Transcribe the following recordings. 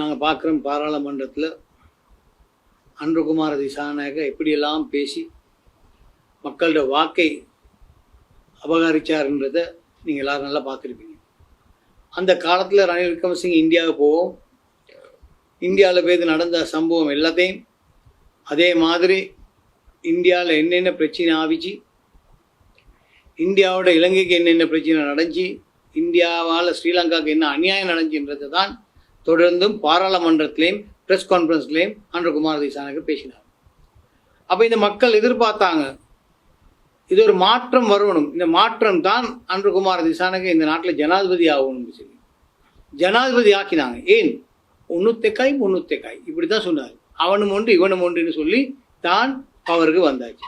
நாங்கள் பார்க்குறோம் பாராளுமன்றத்தில் அன்ருகுமார திசாநாயக்க எப்படியெல்லாம் பேசி மக்களோட வாக்கை அபகரிச்சார்ன்றதை நீங்கள் எல்லோரும் நல்லா பார்த்துருப்பீங்க. அந்த காலத்தில் ரணில் விக்ரமசிங்க இந்தியாவுக்கு போவோம், இந்தியாவில் போய் நடந்த சம்பவம் எல்லாத்தையும் அதே மாதிரி இந்தியாவில் என்னென்ன பிரச்சனை ஆவிச்சு, இந்தியாவோட இலங்கைக்கு என்னென்ன பிரச்சனை நடந்துச்சு, இந்தியாவால் ஸ்ரீலங்காவுக்கு என்ன அநியாயம் நடந்துச்சுன்றது தான் தொடர்ந்தும் பாராளுமன்றத்திலையும் ப்ரெஸ் கான்ஃபரன்ஸ்லேயும் அன்ருகுமார திசாநாயக்க பேசினார். அப்போ இந்த மக்கள் எதிர்பார்த்தாங்க இது ஒரு மாற்றம் வரணும். இந்த மாற்றம் தான் அன்ருகுமார திசாநாயக்க இந்த நாட்டில் ஜனாதிபதி ஆகணும்னு சொல்லி ஜனாதிபதி ஆக்கினாங்க. ஏன் முன்னூத்தைக்காய் இப்படி தான் சொன்னார். அவனும் ஒன்று இவனும் ஒன்றுன்னு சொல்லி தான் பவருக்கு வந்தாச்சு.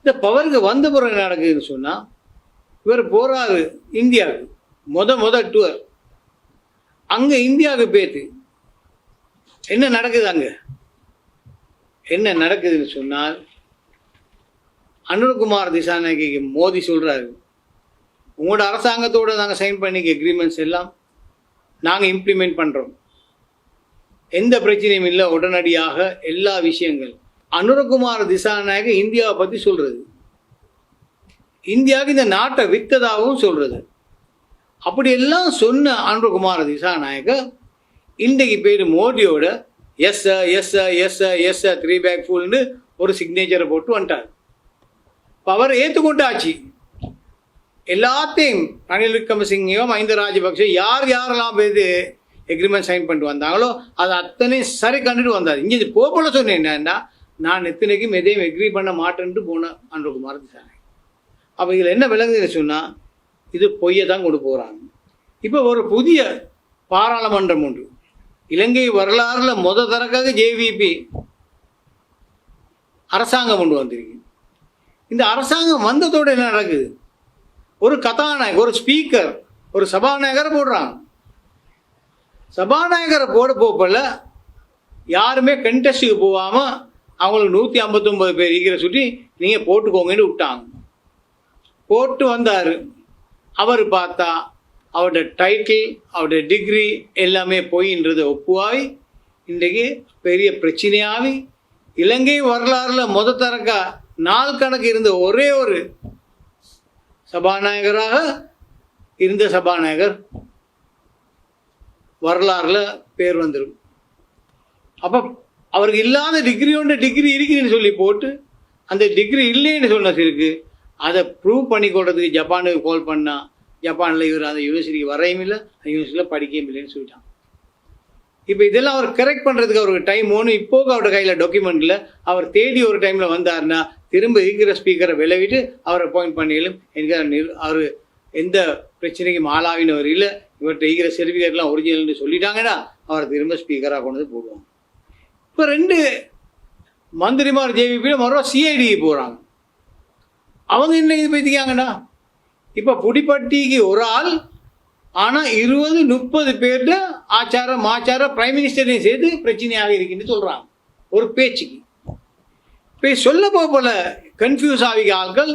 இந்த பவருக்கு வந்த பிறகு என்ன நடக்குதுன்னு சொன்னால், இவர் போகிறாரு இந்தியாவுக்கு, முத டூர். அங்கே இந்தியாவுக்கு போயிட்டு என்ன நடக்குது, அங்கே என்ன நடக்குதுன்னு சொன்னால், அனுர்குமார் திசாநாயக்கு மோடி சொல்கிறாரு, உங்களோட அரசாங்கத்தோடு நாங்கள் சைன் பண்ணிக்க எக்ரிமெண்ட்ஸ் எல்லாம் நாங்கள் இம்ப்ளிமெண்ட் பண்ணுறோம், எந்த பிரச்சனையும் இல்லை, உடனடியாக எல்லா விஷயங்கள். அனுரகுமார் திசாநாயக்க இந்தியாவை பற்றி சொல்கிறது, இந்தியாவுக்கு இந்த நாட்டை விற்றதாகவும் சொல்கிறது. அப்படியெல்லாம் சொன்ன அனுரகுமார் திசாநாயக்க இன்றைக்கு பேர் மோடியோட எஸ் எஸ் 3 பேக் ஃபுல்னு ஒரு சிக்னேச்சரை போட்டு வந்துட்டார். அவர் ஏற்றுக்கொண்டாச்சு எல்லாத்தையும். ரணில் விக்ரமசிங்கயோ மஹிந்த ராஜபக்சே யாரெல்லாம் பேர் எக்ரிமெண்ட் சைன் பண்ணிட்டு வந்தாங்களோ அது அத்தனை சரி கண்டுட்டு வந்தார். இங்கே போல சொன்னேன் என்னன்னா, நான் எத்தனைக்கும் எதையும் எக்ரி பண்ண மாட்டேன்ட்டு போனேன் அன்ருகுமார் திசாநாயக்க. அப்போ இதில் என்ன விளங்குதுன்னு சொன்னால், இது பொய்யை தான் கொண்டு போகிறாங்க. இப்போ ஒரு புதிய பாராளுமன்றம் உண்டு. இலங்கை வரலாறுல தரக்காக ஜேவிபி அரசாங்கம் கொண்டு வந்திருக்கு. இந்த அரசாங்கம் வந்ததோடு என்ன நடக்குது, ஒரு கதாநாயகர், ஒரு ஸ்பீக்கர், ஒரு சபாநாயகரை போடுறாங்க. சபாநாயகரை போகல யாருமே கண்டெஸ்ட்டுக்கு போகாமல் அவங்களுக்கு 159 பேர் இருக்கிற சுற்றி நீங்கள் போட்டுக்கோங்கன்னு விட்டாங்க. போட்டு வந்தார். அவர் பார்த்தா அவருடைய டைட்டில், அவருடைய டிகிரி எல்லாமே போயின்றதை ஒப்புவாய் இன்றைக்கு பெரிய பிரச்சனையாகி, இலங்கை வரலாறுல தரக்கா நாள் கணக்கு இருந்த ஒரே ஒரு சபாநாயகராக இருந்த சபாநாயகர் வரலாறுல பேர் வந்துடும். அப்போ அவருக்கு இல்லாத டிகிரி இருக்குன்னு சொல்லி போட்டு, அந்த டிகிரி இல்லைன்னு சொன்னது இருக்கு, அதை ப்ரூவ் பண்ணி கொடுறதுக்கு ஜப்பானுக்கு கால் பண்ணால், ஜப்பானில் இவர் அந்த யூனிவர்சிட்டிக்கு வரையும் இல்லை, அந்த யூனிவர்சிட்டியில் படிக்கவும் இல்லைன்னு சொல்லிட்டான். இப்போ இதெல்லாம் அவர் கரெக்ட் பண்ணுறதுக்கு அவருக்கு டைம் ஒன்று. இப்போது அவரோட கையில் டாக்குமெண்ட்டில் அவர் தேடி ஒரு டைமில் வந்தார்னா திரும்ப இருக்கிற ஸ்பீக்கரை விளைவிட்டு அவரை அப்பாயிண்ட் பண்ணிலும் எனக்கு அவர் எந்த பிரச்சனைக்கும் ஆளாவினவர் இல்லை, இவர்கிட்ட இருக்கிற சர்டிஃபிகேட்லாம் ஒரிஜினல்னு சொல்லிட்டாங்கன்னா அவரை திரும்ப ஸ்பீக்கராக கொண்டு வந்து போடுவாங்க. இப்போ 2 மந்திரிமார் ஜேவிபியில் மறுபடியும் சிஐடிக்கு போகிறாங்க. அவங்க என்ன இது பேசிக்காங்கண்ணா, இப்போ புடிப்பட்டிக்கு ஒரு ஆள், ஆனால் 20-30 பேர்கிட்ட ஆச்சார பிரைம் மினிஸ்டரையும் சேர்த்து பிரச்சனையாக இருக்குன்னு சொல்கிறாங்க ஒரு பேச்சுக்கு. இப்போ சொல்ல போல கன்ஃபியூஸ் ஆகிக்க ஆட்கள்,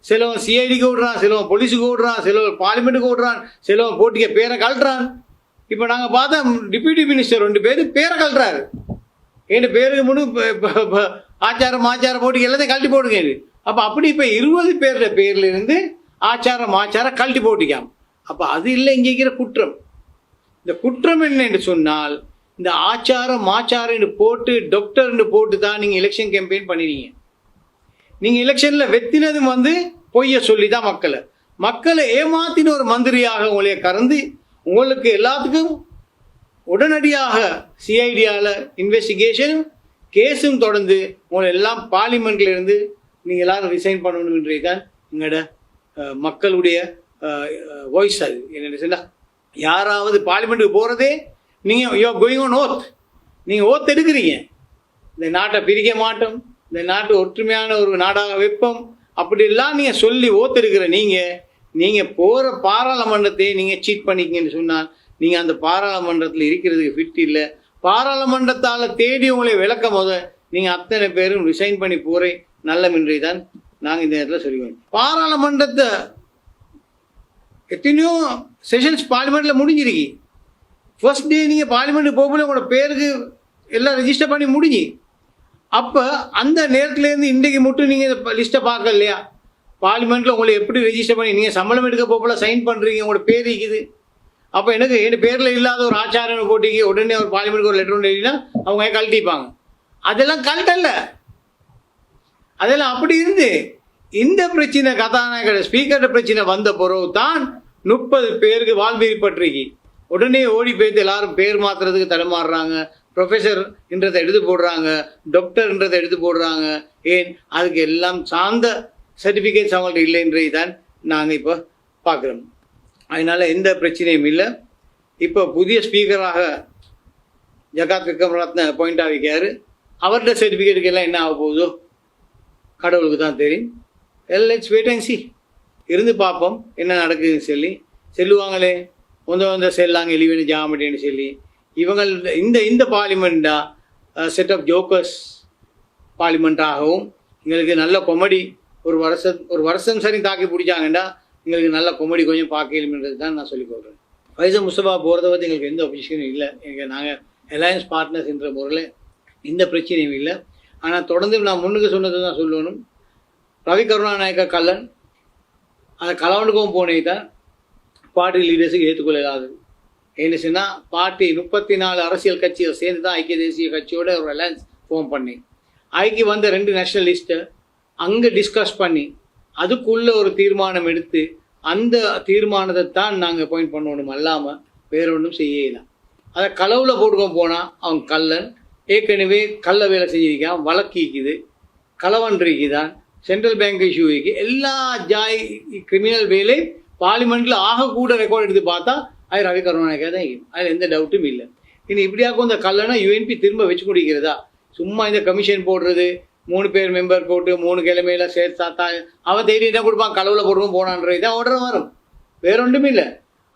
சிலவன் சிஐடிக்கு விடுறான், சிலவன் போலீஸுக்கு விடுறான், சிலவன் பார்லிமெண்ட்டுக்கு விடுறான், சிலவன் போட்டிக்க பேரை கழட்டுறான். இப்போ நாங்கள் பார்த்தா டிப்யூட்டி மினிஸ்டர் 2 பேர் பேரை கழட்டுறாரு. என் பேருக்கு முன்னு ஆச்சார போட்டிக்கு எல்லாத்தையும் கழட்டி போடுங்க. அப்போ அப்படி இப்போ 20 பேரோட பேர்ல இருந்து ஆச்சார கழட்டி போட்டிக்காம. அப்போ அது இல்லை இங்கே இருக்கிற குற்றம். இந்த குற்றம் என்னன்னு சொன்னால், இந்த ஆச்சாரன்னு போட்டு டாக்டர்னு போட்டு தான் நீங்கள் எலெக்ஷன் கேம்பெயின் பண்ணினீங்க. நீங்கள் எலெக்ஷனில் வெத்தினதும் பொய்ய சொல்லி தான் மக்களை ஏமாத்தின ஒரு மந்திரியாக உங்களைய கறந்து, உங்களுக்கு எல்லாத்துக்கும் உடனடியாக சிஐடியால் இன்வெஸ்டிகேஷனும் கேஸும் தொடர்ந்து உங்களை எல்லாம் பார்லிமெண்ட்ல இருந்து நீங்கள் எல்லாரும் ரிசைன் பண்ணணுன்றது தான் எங்களோட மக்களுடைய வாய்ஸ். அது என்ன சொன்னால், யாராவது பார்லிமெண்ட்டுக்கு போகிறதே நீங்கள் கோயிங் ஆன் ஓத், நீங்கள் ஓத் எடுக்கிறீங்க, இந்த நாட்டை பிரிக்க மாட்டோம், இந்த நாட்டு ஒற்றுமையான ஒரு நாடாக வைப்போம், அப்படிலாம் நீங்கள் சொல்லி ஓத் எடுக்கிற நீங்கள் போகிற பாராளுமன்றத்தை நீங்கள் சீட் பண்ணிக்கிங்கன்னு சொன்னால், நீங்கள் அந்த பாராளுமன்றத்தில் இருக்கிறதுக்கு ஃபிட் இல்லை. பாராளுமன்றத்தால் தேடி உங்களை விளக்கும் போது நீங்கள் அத்தனை பேரும் ரிசைன் பண்ணி போகிறே நல்ல மின்றை தான் நாங்கள் இந்த நேரத்தில் சொல்லுவோம். பாராளுமன்றத்தை எத்தனையோ செஷன்ஸ் பார்லிமெண்ட்டில் முடிஞ்சிருக்கு. ஃபர்ஸ்ட் டே நீங்கள் பார்லிமெண்ட்டுக்கு போகல உங்களோட பேருக்கு எல்லாம் ரெஜிஸ்டர் பண்ணி முடிஞ்சு. அப்போ அந்த நேரத்துலேருந்து இன்றைக்கு மட்டும் நீங்கள் லிஸ்ட்டை பார்க்க இல்லையா? பார்லிமெண்ட்டில் உங்களை எப்படி ரெஜிஸ்டர் பண்ணி நீங்கள் சம்பளம் எடுக்க போகல சைன் பண்ணுறீங்க, உங்களோட பேர் இருக்குது. அப்போ எனக்கு என் பேரில் இல்லாத ஒரு ஆச்சாரனை போட்டிக்கு உடனே ஒரு பார்லிமெண்ட்டுக்கு ஒரு லெட்டர் ஒன்று எழுதினா அவங்க கழட்டிப்பாங்க. அதெல்லாம் கழட்டல்ல, அதெல்லாம் அப்படி இருந்து இந்த பிரச்சனை கதாநாயகர் ஸ்பீக்கர் பிரச்சனை வந்த பிறகு தான் 30 பேருக்கு வாழ்வீரி பற்றிக்கு உடனே ஓடி போய்த்து எல்லாரும் பேர் மாற்றுறதுக்கு தடுமாறுறாங்க. ப்ரொஃபஸர்ன்றதை எடுத்து போடுறாங்க, டாக்டர்ன்றதை எடுத்து போடுறாங்க. ஏன்? அதுக்கு எல்லாம் சார்ந்த சர்டிஃபிகேட்ஸ் அவங்கள்ட்ட இல்லைன்றதை தான் நாங்கள் இப்போ பார்க்குறோம். அதனால் எந்த பிரச்சனையும் இல்லை. இப்போ புதிய ஸ்பீக்கராக ஜகாத் விக்ரமரத்ன அப்பாயிண்ட் ஆகிக்காரு. அவர்கிட்ட சர்டிஃபிகேட்டுக்கு எல்லாம் என்ன ஆக போகுதோ கடவுளுக்கு தான் தெரியும். லெட்ஸ் வெயிட் அண்ட் சி, இருந்து பார்ப்போம் என்ன நடக்குதுன்னு சொல்லி. செல்லுவாங்களே வந்த செல்லாங்க எலிவெனி ஜாமட்டின்னு சொல்லி இவங்க இந்த பார்லிமெண்ட்டா செட் ஆஃப் ஜோக்கர்ஸ் பார்லிமெண்ட்டாகவும் எங்களுக்கு நல்ல கொமெடி ஒரு வருஷம் சரி தாக்கி பிடிச்சாங்கண்டா எங்களுக்கு நல்ல கொமெடி கொஞ்சம் பார்க்கலும்ன்றது தான் நான் சொல்லிக் கொள்கிறேன். ஃபைசல் முஸ்தபா போகிறத பற்றி எங்களுக்கு எந்த ஒபிஷனும் இல்லை. நாங்கள் அலையன்ஸ் பார்ட்னர்ஸ் என்ற முறையில் எந்த பிரச்சனையும் இல்லை. ஆனால் தொடர்ந்து நான் முன்னுக்கு சொன்னது தான் சொல்லணும். ரவி கருணாநாயக்க கல்லன் அந்த கலவனுக்கும் போனே தான் பார்ட்டி லீடர்ஸுக்கு ஏற்றுக்கொள்ளாது. என்ன சொன்னால் பார்ட்டி 34 அரசியல் கட்சியை சேர்ந்து தான் ஐக்கிய தேசிய கட்சியோட ஒரு அலையன்ஸ் ஃபார்ம் பண்ணி ஐக்கிய வந்த 2 நேஷனலிஸ்ட்டை அங்கே டிஸ்கஸ் பண்ணி அதுக்குள்ள ஒரு தீர்மானம் எடுத்து அந்த தீர்மானத்தை தான் நாங்கள் அப்பாயிண்ட் பண்ணணும், அல்லாமல் வேற ஒன்றும் செய்யலாம். அதை களவில் போட்டுக்கோம் போனால் அவங்க கல்லன் ஏற்கனவே கள்ள வேலை செஞ்சிருக்கான், வழக்கிக்குது, களவன்றிக்குதான், சென்ட்ரல் பேங்க் இஷ்யூக்கு எல்லா கிரிமினல் வேலை பார்லிமெண்ட்டில் ஆகக்கூட ரெக்கார்ட் எடுத்து பார்த்தா அது ரவி கருணாநாயக்கா தான் இருக்கும். அதில் எந்த டவுட்டும் இல்லை. இனி இப்படியாக்கும் இந்த கல்லனா யூஎன்பி திரும்ப வச்சு முடிக்கிறதா? சும்மா இந்த கமிஷன் போடுறது 3 பேர் மெம்பர் போட்டு 3 கிழமையில சேர்த்தா அவன் தைரியம் தான் கொடுப்பான், களவில் போடுவோம் போனான்றது தான் ஆர்டர் வரும், வேற ஒன்றும் இல்லை.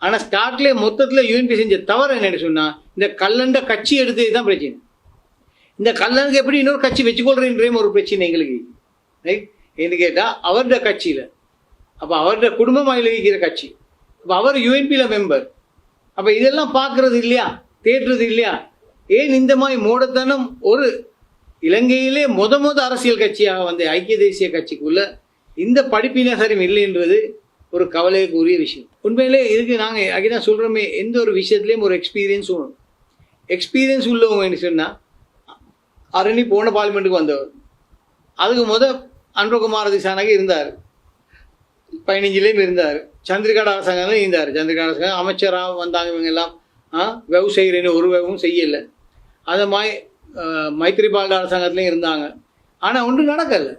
ஆனால் ஸ்டார்ட்லேயே மொத்தத்தில் யூஎன்பி செஞ்ச தவறு என்னன்னு சொன்னால் இந்த கல்லண்ட கட்சி எடுத்தது தான் பிரச்சனை. இந்த கல்லனுக்கு எப்படி இன்னொரு கட்சி வச்சுக்கொள்றேன்றேயும் ஒரு பிரச்சனை எங்களுக்கு, ரைட்? என்று கேட்டால் அவருடைய கட்சியில், அப்போ அவருடைய குடும்பமாக இருக்கிற கட்சி, அப்போ அவர் யூஎன்பியில் மெம்பர். அப்போ இதெல்லாம் பார்க்கறது இல்லையா, தேடுறது இல்லையா? ஏன் இந்த மாதிரி மூடத்தனம் ஒரு இலங்கையிலே முத அரசியல் கட்சியாக வந்த ஐக்கிய தேசிய கட்சிக்குள்ள இந்த படிப்பினசரம் இல்லைன்றது ஒரு கவலைக்குரிய விஷயம். உண்மையிலே இதுக்கு நாங்கள் அங்கே சொல்கிறோமே, எந்த ஒரு விஷயத்துலேயும் ஒரு எக்ஸ்பீரியன்ஸ் வேணும். எக்ஸ்பீரியன்ஸ் உள்ளவங்க என்ன சொன்னால் அரணி போன பார்லிமெண்ட்டுக்கு வந்தவர், அதுக்கு அன்பகுமார் திசானாக இருந்தார், 15லேயும் இருந்தார், சந்திரிகா அரசாங்கம் இருந்தார். சந்திரிகா அரசாங்கம் அமைச்சராக வந்தாங்க. இவங்க எல்லாம் வெவு செய்கிறேன்னு ஒரு வெவும் செய்யலை. அதை மைத்ரிபால அரசாங்கத்துலேயும் இருந்தாங்க. ஆனால் ஒன்றும் நடக்கலை.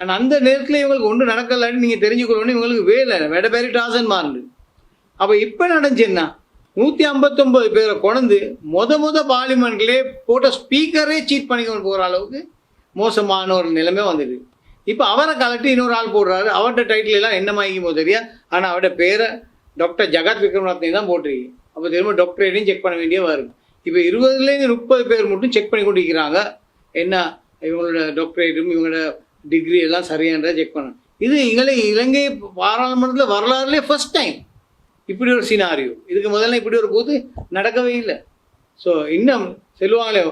ஆனால் அந்த நேரத்தில் இவங்களுக்கு ஒன்றும் நடக்கலைன்னு நீங்கள் தெரிஞ்சுக்கணும்னு இவங்களுக்கு வேலை வெடபேரி டாசன் மாறுண்டு. அப்போ இப்போ நடந்துச்சுன்னா 159 பேரை கொண்டு முத பார்லிமெண்ட்லேயே போட்ட ஸ்பீக்கரே சீட் பண்ணிக்கொண்டு போகிற அளவுக்கு மோசமான ஒரு நிலைமை வந்துடுது. இப்போ அவரை கலட்டி இன்னொரு ஆள் போடுறாரு. அவர்கிட்ட டைட்டில் எல்லாம் என்ன வாங்கிக்குமோ தெரியா, ஆனால் அவருடைய பேரை டாக்டர் ஜகாத் விக்ரமரத்னே தான் போட்டிருக்கு. அப்போ திரும்ப டாக்டரேட்டையும் செக் பண்ண வேண்டிய வரும். இப்போ 20லேருந்து 30 பேர் மட்டும் செக் பண்ணி கொண்டு இருக்கிறாங்க. என்ன இவங்களோட டாக்டரேட்டும் இவங்களோட டிகிரி எல்லாம் சரியானதை செக் பண்ணணும். இது இலங்கை பாராளுமன்றத்தில் வரலாறுலேயே ஃபர்ஸ்ட் டைம் இப்படி ஒரு சினாரியோ. இதுக்கு முதல்ல இப்படி ஒரு போது நடக்கவே இல்லை. ஸோ இன்னும் செல்வாங்களே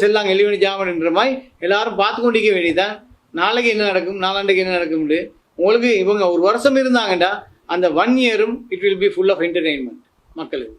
செல்லாங்க எலிவெனி ஜாமன்ற மாதிரி எல்லாரும் பார்த்து கொண்டிருக்க வேண்டியதான். நாளைக்கு என்ன நடக்கும், நாளாண்டுக்கு என்ன நடக்கும்னு உங்களுக்கு இவங்க ஒரு வருஷம் இருந்தாங்கண்டா அந்த 1 இயரும் it will be full of entertainment மக்களுக்கு.